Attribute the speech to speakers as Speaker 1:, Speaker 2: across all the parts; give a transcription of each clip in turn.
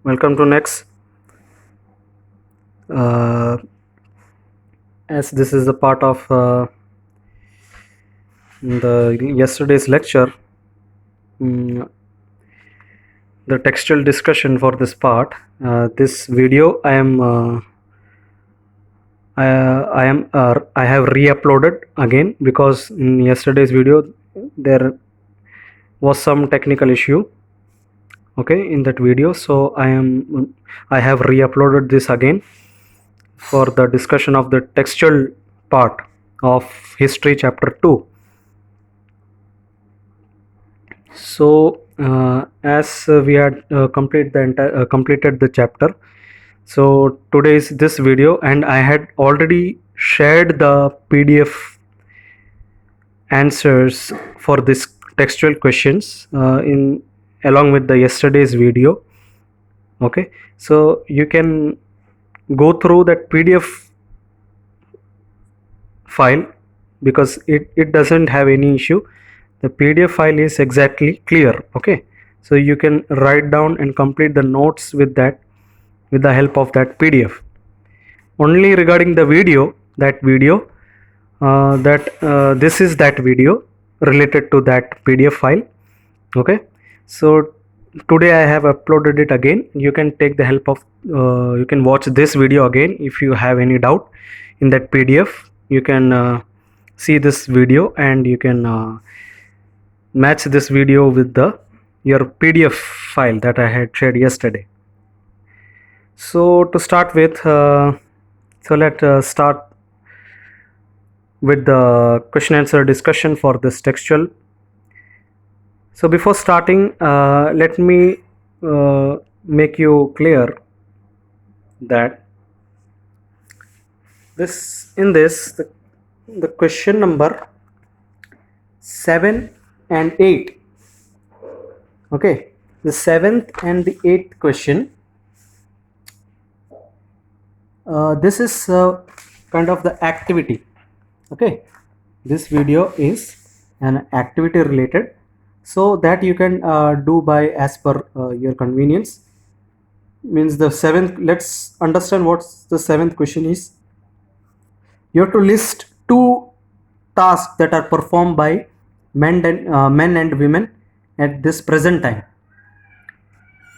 Speaker 1: Welcome to next. Uh, as this is a part of the yesterday's lecture, mm, the textual discussion for this part. This video I have re-uploaded again because in yesterday's video there was some technical issue. Okay, in that video, so I have re-uploaded this again for the discussion of the textual part of history chapter 2. So as we had completed the chapter, so today's this video, and I had already shared the PDF answers for this textual questions in along with the yesterday's video. Okay, so you can go through that PDF file because it doesn't have any issue. The PDF file is exactly clear. Okay, so you can write down and complete the notes with that, with the help of that PDF. Only regarding the video, this is that video related to that PDF file. Okay, so today I have uploaded it again. You can take the help of you can watch this video again if you have any doubt in that PDF. You can see this video and you can match this video with the your PDF file that I had shared yesterday. So to start with, so let's start with the question answer discussion for this textual. So before starting, let me make you clear that the question number 7 and 8. Okay, the 7th and the 8th question. This is kind of the activity. Okay, this video is an activity related, so that you can do by as per your convenience. Means the 7th, let's understand what the 7th question is. You have to list two tasks that are performed by men and women at this present time,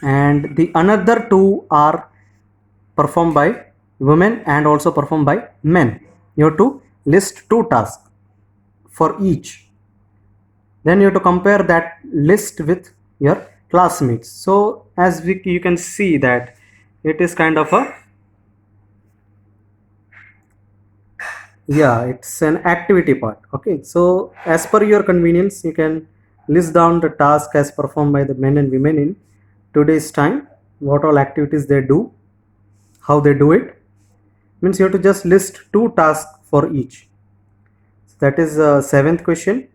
Speaker 1: and the another two are performed by women and also performed by men. You have to list two tasks for each. Then you have to compare that list with your classmates. So as you can see that it is kind of a, yeah, it's an activity part. Okay, so as per your convenience you can list down the task as performed by the men and women in today's time, what all activities they do, how they do it. Means you have to just list two tasks for each. So that is the 7th question.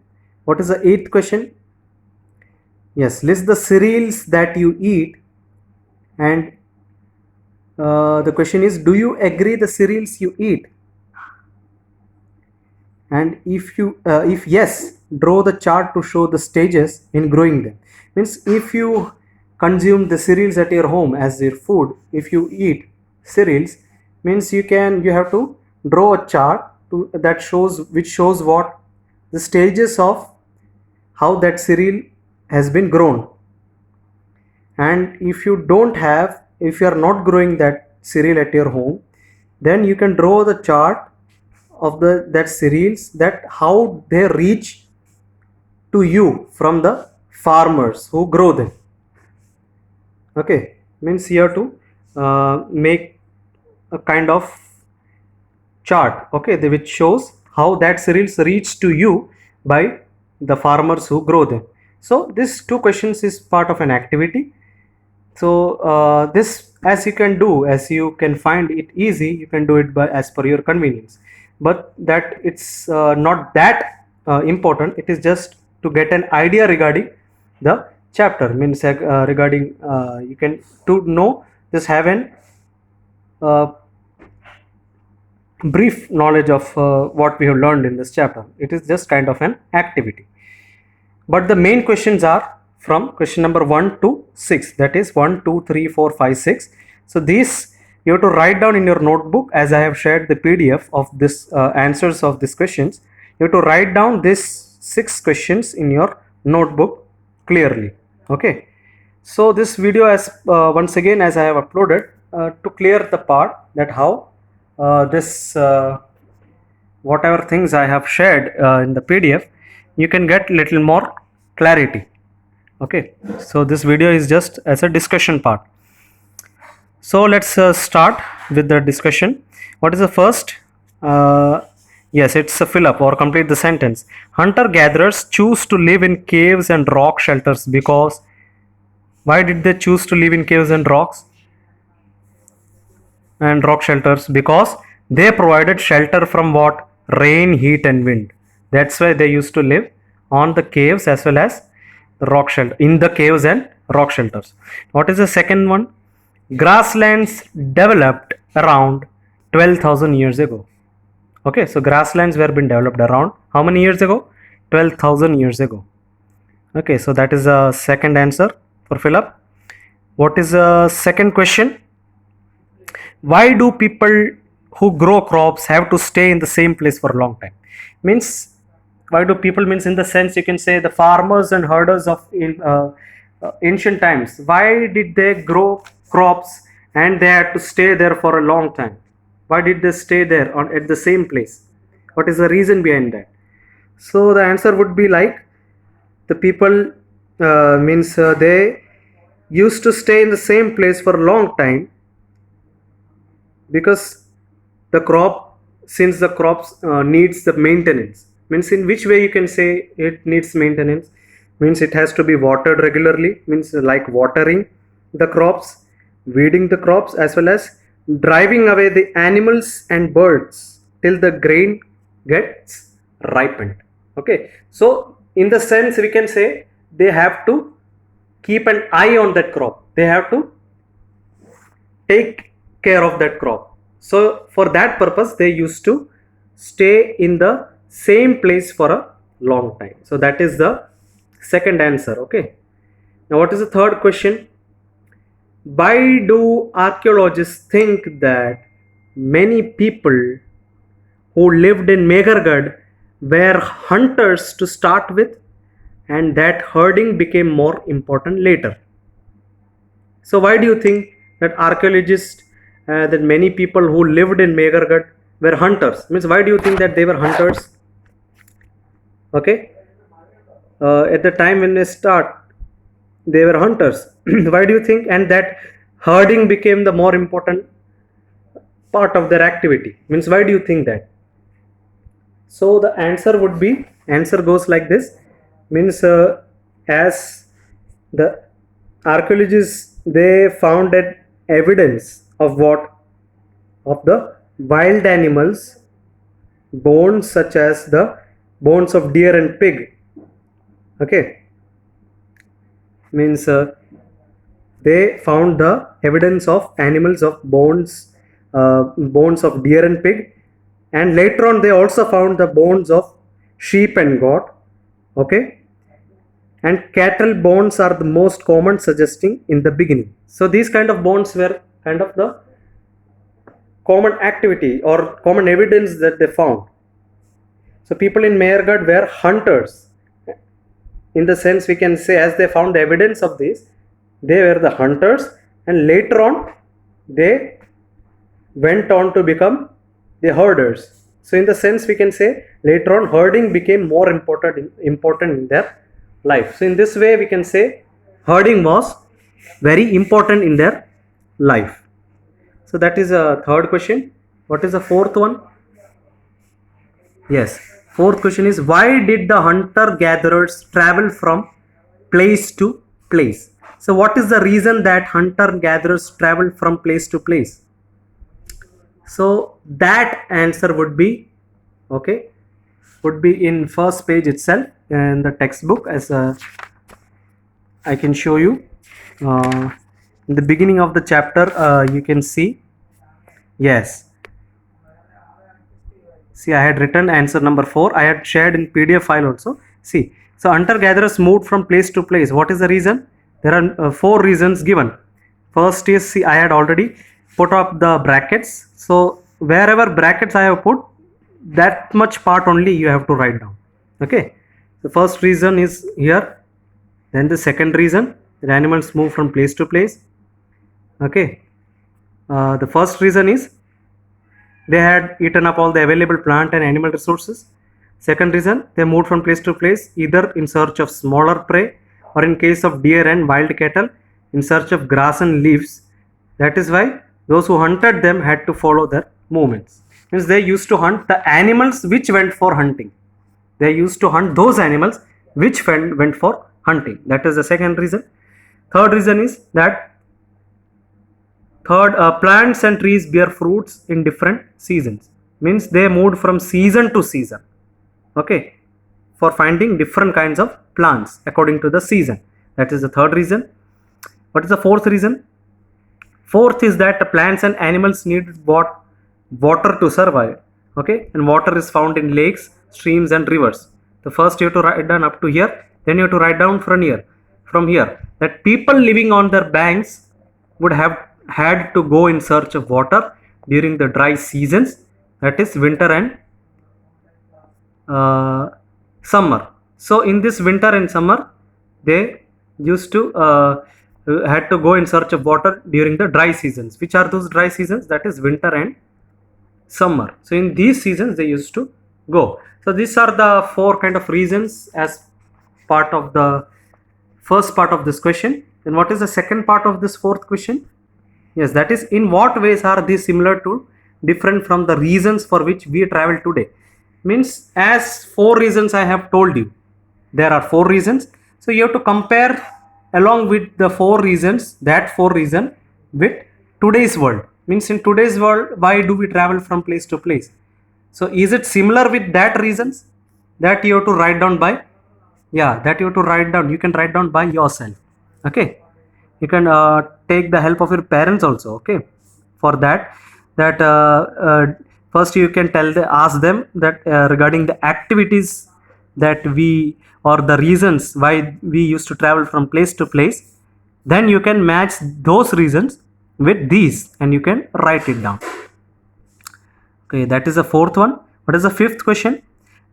Speaker 1: What is the 8th question? Yes, list the cereals that you eat, and the question is, do you agree the cereals you eat? And if yes, draw the chart to show the stages in growing them. Means if you consume the cereals at your home as your food, if you eat cereals, means you have to draw a chart which shows what the stages of how that cereal has been grown. And if you are not growing that cereal at your home, then you can draw the chart of that cereals, that how they reach to you from the farmers who grow them. Okay, means you have to make a kind of chart, okay, which shows how that cereals reach to you by the farmers who grow them. So this two questions is part of an activity. So this, as you can find it easy, you can do it by as per your convenience, but that it's not that important. It is just to get an idea regarding the chapter. Means regarding you can to know, just have an brief knowledge of what we have learned in this chapter. It is just kind of an activity, but the main questions are from question number 1 to 6, that is 1 2 3 4 5 6. So these you have to write down in your notebook, as I have shared the PDF of this answers of these questions. You have to write down these 6 questions in your notebook clearly. Okay, so this video, as once again, as I have uploaded to clear the part that how this whatever things I have shared in the PDF, you can get little more clarity. Okay, so this video is just as a discussion part. So let's start with the discussion. What is the first? Yes, it's a fill up or complete the sentence. Hunter gatherers choose to live in caves and rock shelters because. Why did they choose to live in caves and rock shelters? Because they provided shelter from what? Rain, heat and wind. That's why they used to live on the caves as well as rock shelter, in the caves and rock shelters. What is the second one? Grasslands developed around 12,000 years ago. Okay, so grasslands were been developed around how many years ago? 12,000 years ago. Okay, so that is a second answer for fill up. What is the second question? Why do people who grow crops have to stay in the same place for a long time? Means, why do people, means in the sense you can say the farmers and herders of ancient times, why did they grow crops and they had to stay there for a long time? Why did they stay there at the same place? What is the reason behind that? So the answer would be like, the people they used to stay in the same place for a long time because the crop, since the crops needs the maintenance. Means in which way you can say it needs maintenance? Means it has to be watered regularly, means like watering the crops, weeding the crops, as well as driving away the animals and birds till the grain gets ripened. Okay, so in the sense we can say they have to keep an eye on that crop, they have to take care of that crop. So for that purpose they used to stay in the same place for a long time. So that is the second answer. Okay, now what is the third question? Why do archaeologists think that many people who lived in Meghargarh were hunters to start with and that herding became more important later? So why do you think that archaeologists, that many people who lived in Meghargarh were hunters? Means why do you think that they were hunters? Okay, at the time when they start, they were hunters. Why do you think? And that herding became the more important part of their activity. Means why do you think that? So the answer would be, answer goes like this. Means as the archaeologists, they found that evidence of what? Of the wild animals bones, such as the bones of deer and pig. Okay, means they found the evidence of animals of bones of deer and pig, and later on they also found the bones of sheep and goat. Okay, and cattle bones are the most common, suggesting in the beginning. So these kind of bones were kind of the common activity or common evidence that they found. So people in Meghargarh were hunters. In the sense we can say, as they found the evidence of this, they were the hunters, and later on they went on to become the herders. So in the sense we can say later on herding became more important in their life. So in this way we can say herding was very important in their life. So that is a third question. What is the fourth one? Yes, fourth question is, why did the hunter gatherers travel from place to place? So what is the reason that hunter gatherers traveled from place to place? So that answer would be, okay, would be in first page itself in the textbook, as I can show you. In the beginning of the chapter, you can see, yes, see, I had written answer number 4. I had shared in PDF file also. See, So hunter gatherers moved from place to place. What is the reason? There are four reasons given. First is, see, I had already put up the brackets. So wherever brackets I have put, that much part only you have to write down. Okay. The first reason is here. Then the second reason, that animals move from place to place. Okay. The first reason is they had eaten up all the available plant and animal resources. Second reason, they moved from place to place either in search of smaller prey or in case of deer and wild cattle in search of grass and leaves. That is why those who hunted them had to follow their movements. Means they used to hunt the animals which went for hunting. They used to hunt those animals which went for hunting. That is the second reason. Third reason is that plants and trees bear fruits in different seasons. Means they moved from season to season. Okay, for finding different kinds of plants according to the season. That is the third reason. What is the fourth reason? Fourth is that the plants and animals need water to survive. Okay, and water is found in lakes, streams and rivers. So first you have to write down up to here, then you have to write down from here that people living on their banks would have had to go in search of water during the dry seasons, that is winter and summer. So in this winter and summer they used to had to go in search of water during the dry seasons. Which are those dry seasons? That is winter and summer. So in these seasons they used to go. So these are the four kind of reasons as part of the first part of this question. Then what is the second part of this fourth question? Yes, that is, in what ways are these similar to different from the reasons for which we travel today? Means as four reasons I have told you, there are four reasons. So you have to compare along with the four reasons, that four reason with today's world. Means in today's world, why do we travel from place to place? So is it similar with that reasons? That you have to write down by, that you have to write down. You can write down by yourself. Okay. You can take the help of your parents also. Okay. For that first you can ask them that regarding the activities that we, or the reasons why we used to travel from place to place. Then you can match those reasons with these and you can write it down. Okay, that is the fourth one. What is the fifth question?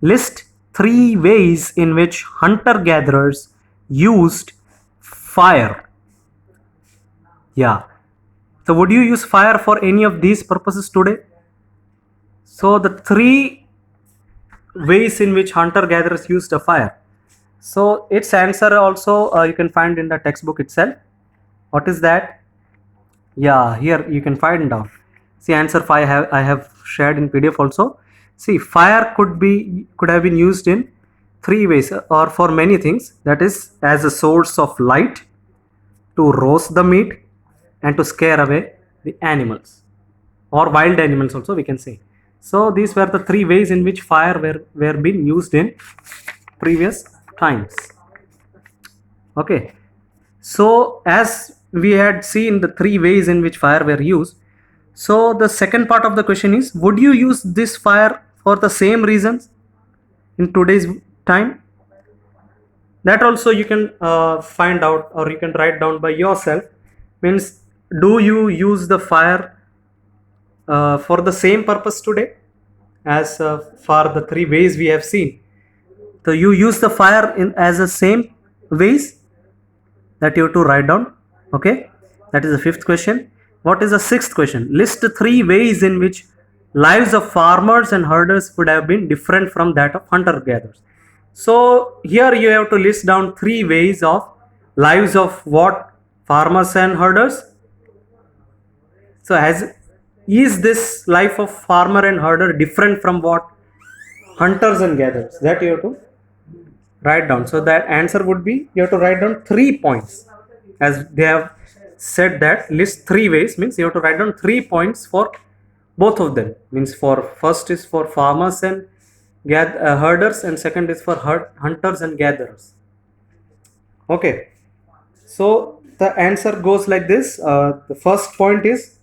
Speaker 1: List 3 ways in which hunter-gatherers used fire. Yeah. So would you use fire for any of these purposes today? So the 3 ways in which hunter-gatherers used a fire. So its answer also you can find in the textbook itself. What is that? Yeah, here you can find out. See, answer 5 I have shared in PDF also. See, fire could have been used in 3 ways or for many things. That is, as a source of light, to roast the meat, and to scare away the animals or wild animals also we can say. So these were the 3 ways in which fire were being used in previous times. Okay, so as we had seen the 3 ways in which fire were used, so the second part of the question is, would you use this fire for the same reasons in today's time? That also you can find out, or you can write down by yourself. Means, do you use the fire for the same purpose today as for the 3 ways we have seen? So you use the fire as the same ways, that you have to write down. Okay, that is the 5th question. What is the 6th question? List 3 ways in which lives of farmers and herders would have been different from that of hunter-gatherers. So here you have to list down 3 ways of lives of what? Farmers and herders. So is this life of farmer and herder different from what? Hunters and gatherers. That you have to write down. So that answer would be, you have to write down 3 points. As they have said that list 3 ways, means you have to write down 3 points for both of them. Means for first is for farmers and herders, and second is for hunters and gatherers. Okay, so the answer goes like this. The first point is,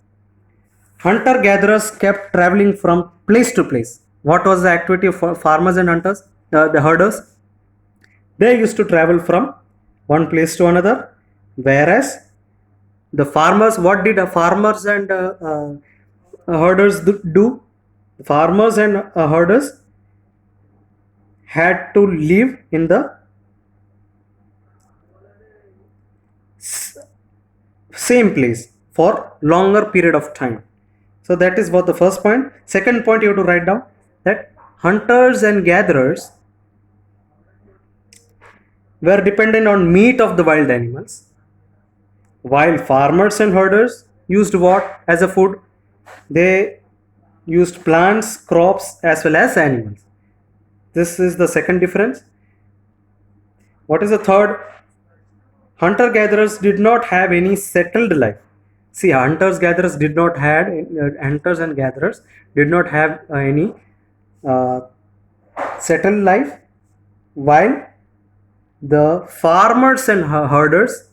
Speaker 1: hunter gatherers kept traveling from place to place. What was the activity of farmers and hunters, the herders? They used to travel from one place to another, whereas the farmers, what did farmers and herders do? Farmers and herders had to live in the same place for longer period of time. So that is what the first point. Second point, you have to write down that hunters and gatherers were dependent on meat of the wild animals, while farmers and herders used what as a food? They used plants, crops, as well as animals. This is the second difference. What is the third? Hunter gatherers did not have any settled life. See, hunters and gatherers did not have any settled life, while the farmers and herders,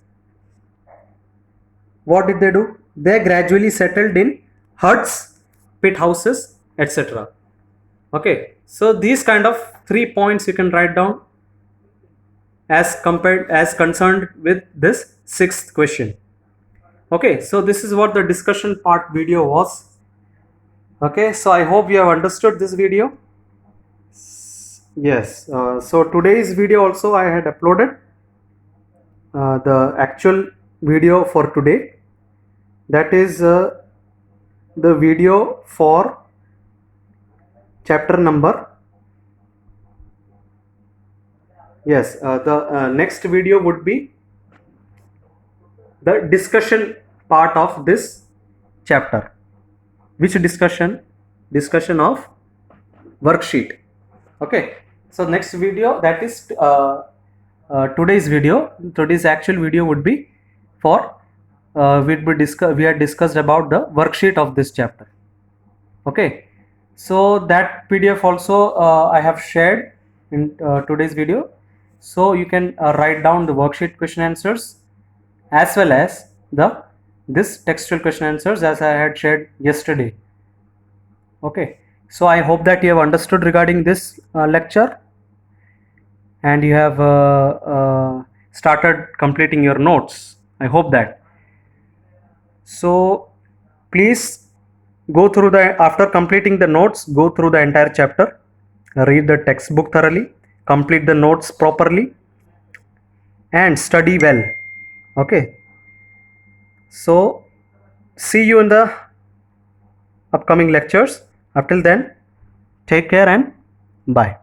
Speaker 1: what did they do? They gradually settled in huts, pit houses, etc. Okay, so these kind of 3 points you can write down as concerned with this 6th question. Okay, so this is what the discussion part video was. Okay, so I hope you have understood this video. Yes, so today's video also I had uploaded the actual video for today. That is the video for chapter number. Yes, the next video would be the discussion part of this chapter. Which discussion? Discussion of worksheet. Okay, so next video, that is today's video. Today's actual video would be for we had discussed about the worksheet of this chapter. Okay, so that PDF also I have shared in today's video, so you can write down the worksheet question answers as well as this textual question answers as I had shared yesterday. Okay, so I hope that you have understood regarding this lecture, and you have started completing your notes. I hope that. So please go through after completing the notes, go through the entire chapter, read the textbook thoroughly, complete the notes properly, and study well. Okay, so see you in the upcoming lectures. Until then, take care and bye.